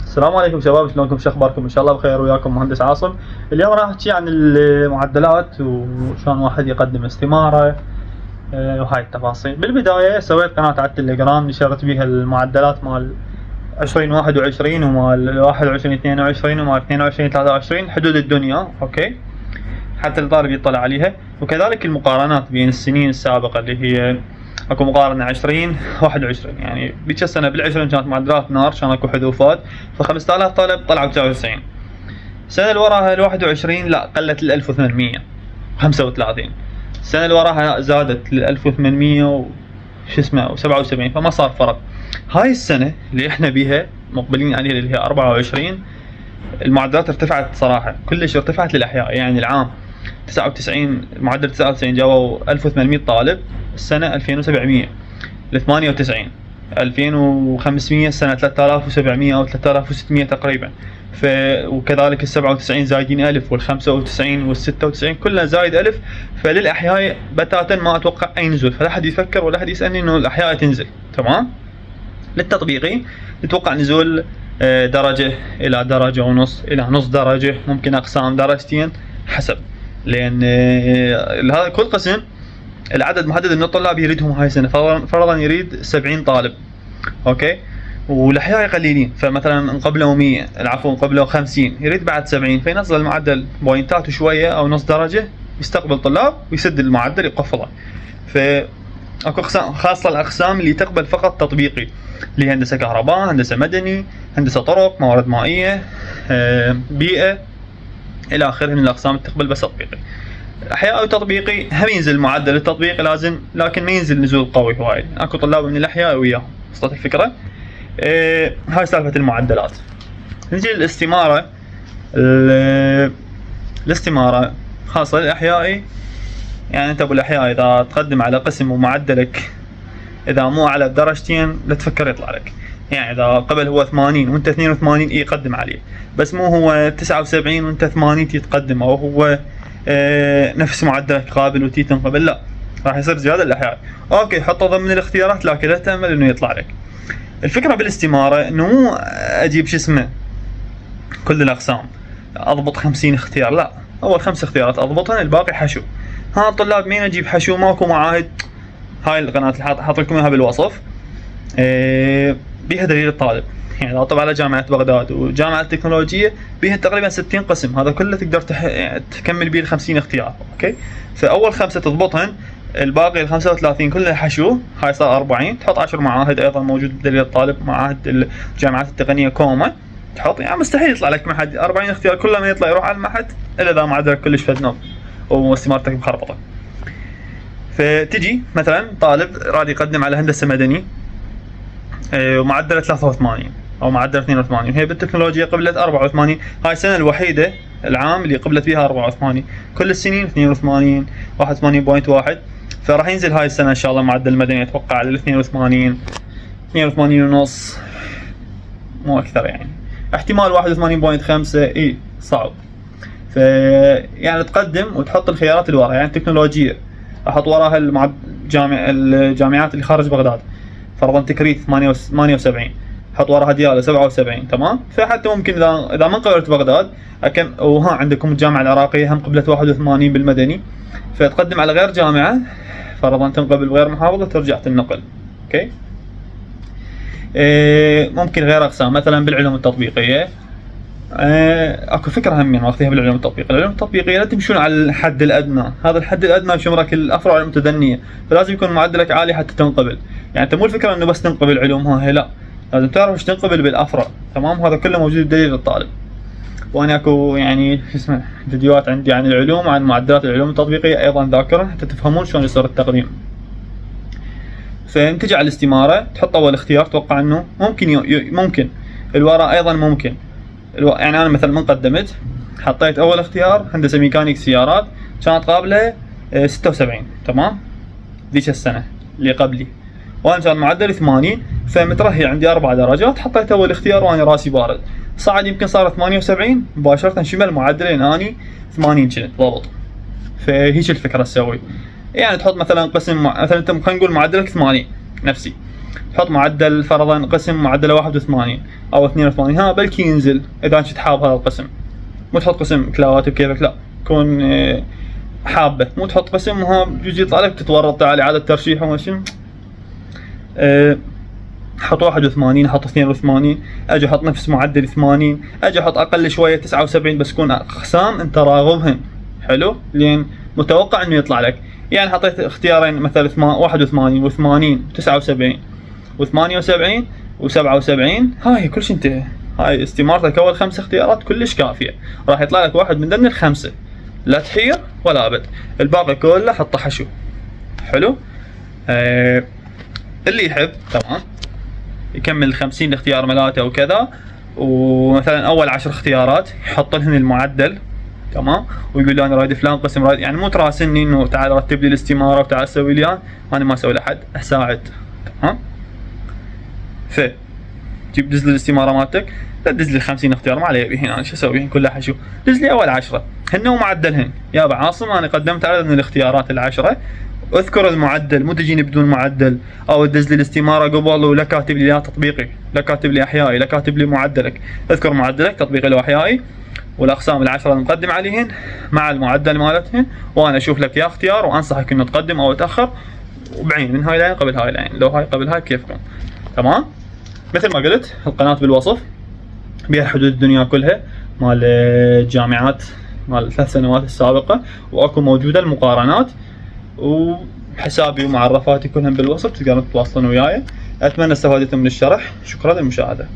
السلام عليكم شباب، شلونكم؟ شو اخباركم؟ ان شاء الله بخير. وياكم مهندس عاصم. اليوم راح احكي عن المعدلات وشلون واحد يقدم استمارة وهاي التفاصيل. بالبداية سويت قناة على التليجرام نشرت بيها المعدلات مال 2021 ومال 21-22 ومال 22-23 حدود الدنيا، اوكي، حتى الطالب يطلع عليها. وكذلك المقارنات بين السنين السابقة اللي هي اكو مقارنة 20-21، يعني بيك السنة بال20 كانت معدلات نار، كان اكو حذوفات، ف 5000 طالب طلعوا 99. السنة اللي وراها ال21 لا، قلت ل 1835. السنة اللي وراها زادت ل 1800 شو اسمه و77، فما صار فرق. هاي السنة اللي احنا بيها مقبلين عليها اللي هي 24، المعدلات ارتفعت صراحة، كلش ارتفعت للأحياء. يعني العام 99 معدل 99 جابوا 1800 طالب، السنة 2700 ل 98، 2500 السنة 3700 أو 3600 تقريبا. وكذلك ال 97 زايدين 1000، وال 95 وال 96 كلها زايد 1000. فللأحياء بتاتا ما أتوقع أي نزول، فلا حد يفكر ولا حد يسألني إنه الأحياء تنزل. تمام. للتطبيقي نتوقع نزول درجة إلى درجة ونص إلى نص درجة، ممكن أقسام درجتين حسب، لأن هذا كل قسم العدد محدد من الطلاب يريدهم هاي السنة. فرضا يريد 70 طالب، أوكي، والأحياء قليلين، فمثلا قبله 100 العفو قبله 50 يريد بعد 70، فينزل المعدل بوينتات وشوية أو نص درجة، يستقبل طلاب ويسد المعدل يقفله. اكو اقسام، خاصة الاقسام اللي تقبل فقط تطبيقي، اللي هي هندسة كهرباء، هندسة مدني، هندسة طرق، موارد مائية، بيئة الى اخره من الاقسام اللي تقبل بس تطبيقي. احياء وتطبيقي هم ينزل معدل التطبيقي لازم، لكن ما ينزل نزول قوي وايد. اكو طلاب من الاحياء وياهم، وصلت الفكرة؟ هاي سالفة المعدلات. نجي للاستمارة. الاستمارة خاصة للاحيائي، يعني انت ابو الاحياء اذا تقدم على قسم ومعدلك اذا مو على درجتين لا تفكر يطلع لك. يعني اذا قبل هو 80 وانت 82 يقدم عليه، بس مو هو 79 وانت 80 تقدم، او هو نفس معدلك قابل وتي تنقبل، لا، راح يصير زياده الاحياء. اوكي، حطه ضمن الاختيارات لكن لا تامل انه يطلع لك. الفكره بالاستماره انه مو اجيب شو اسمه كل الاقسام اضبط 50 اختيار، لا، اول 5 اختيارات اضبطهن، الباقي حشو. ها الطلاب مين اجيب حشو؟ ماكو معاهد. هاي القناة اللي حاط لكم اياها بالوصف، بيها دليل الطالب. يعني اذا طبع على جامعة بغداد وجامعة التكنولوجية بيها تقريبا 60 قسم، هذا كله تقدر تكمل بيه ال 50 اختيار، اوكي. فاول 5 تضبطهن، الباقي ال 35 كلها حشو، هاي صار 40. تحط 10 معاهد ايضا موجود بدليل الطالب، معاهد الجامعات التقنية كوما تحط، يعني مستحيل يطلع لك معهد 40 اختيار كله ما يطلع يروح على المعهد الا اذا معدلك كلش فدنوب واستمارتك مخربطه. فتجي مثلا طالب راد يقدم على هندسه مدني ومعدله 83 او معدل 82، هي بالتكنولوجيا قبلت 84. هاي السنه الوحيده العام اللي قبلت فيها 84، كل السنين 82 81.1. فراح ينزل هاي السنه ان شاء الله معدل المدني اتوقع على 82 ونص، مو اكثر، يعني احتمال 81.5. اي صعب. يعني تقدم وتحط الخيارات اللي وراها. يعني التكنولوجيا احط وراها الجامعات اللي خارج بغداد، فرضا تكريت 78، حط وراها ديالى 77. تمام. فحتى ممكن اذا ما قبلت بغداد وها عندكم الجامعه العراقيه هم قبلت 81 بالمدني، فتقدم على غير جامعه، فرضا تنقبل بغير محافظه ترجع تنقل، اوكي. ممكن غير اقسام، مثلا بالعلوم التطبيقيه اكو فكره هم واخذيها بالعلوم التطبيقيه. العلوم التطبيقيه لا تمشون على الحد الادنى، هذا الحد الادنى يشمرك الافرع المتدنيه، فلازم يكون معدلك عالي حتى تنقبل. يعني انت مو الفكره انه بس تنقبل علوم، هاي لا، لازم تعرف ايش تنقبل بالافرع. تمام. هذا كله موجود بدليل الطالب. وانا اكو يعني شو اسمه فيديوهات عندي عن العلوم، عن معدلات العلوم التطبيقيه ايضا ذاكرا حتى تفهمون شلون يصير التقديم. فنتجي على الاستماره، تحط اول اختيار، توقع انه ممكن الوراء ايضا ممكن. يعني انا مثلا من قدمت حطيت اول اختيار هندسه ميكانيك سيارات، كانت قابله 76. تمام. ذيك السنه اللي قبلي، وانا كان معدل 80، فمترهي عندي 4 درجات. حطيت اول اختيار وانا راسي بارد، صعد يمكن صار 78 مباشره، شمل معدلين اني 80 كنت ضبط. فهيك الفكره تسوي. يعني تحط مثلا قسم مثلا انت خلينا نقول معدلك 80 نفسي، تحط معدل فرضا قسم معدله 81 او 82، ها بلكي ينزل اذا كنت حاب هذا القسم. مو تحط قسم كلاوات بكيفك، لا كون حابه، مو تحط قسم وها يجي يطلع لك تتورط على عدد ترشيح وما شنو. حط 81، احط 82، اجي احط نفس معدل 80، اجي احط اقل شويه 79، بس كون اقسام انت راغبهن. حلو، لين متوقع انه يطلع لك. يعني حطيت اختيارين مثلا 81 و80 و79 و78 و77، هاي كلش انتهى. هاي استمارتك اول 5 اختيارات كلش كافيه، راح يطلع لك واحد من ضمن الخمسه، لا تحير ولا ابد. الباقي كله حطه حشو. حلو. اللي يحب طبعا يكمل 50 اختيار ملاته وكذا، ومثلا اول 10 اختيارات يحط لهن المعدل، تمام، ويقول له انا رايد فلان قسم، رايد يعني مو تراسلني انه تعال رتب لي الاستماره وتعال سوي لي اياها، انا ما اسوي لاحد، اساعد. تمام. تجيب دز لي الاستماره مالتك، لا تدز لي 50 اختيار ما علي بهن، انا شو اسوي كلها حشو، دز لي اول 10 هن ومعدلهن. يا ابو عاصم انا قدمت عدد من الاختيارات ال10، اذكر المعدل، مو تجيني بدون معدل، او تدز لي الاستماره قبل ولا كاتب لي لا تطبيقي، لا كاتب لي احيائي، لا كاتب لي معدلك. اذكر معدلك تطبيقي لو احيائي، والاقسام ال10 المقدم عليهن مع المعدل مالتهن، وانا اشوف لك يا اختيار وانصحك انه تقدم او تاخر، وبعين من هاي العين قبل هاي العين، لو هاي قبل هاي كيفكم. تمام. مثل ما قلت القناه بالوصف، بها حدود الدنيا كلها مال الجامعات مال 3 سنوات السابقه، واكو موجوده المقارنات، وحسابي ومعرفاتي كلهم بالوصف، تقدرون تتواصلون وياي. اتمنى استفادتم من الشرح، شكرا للمشاهده.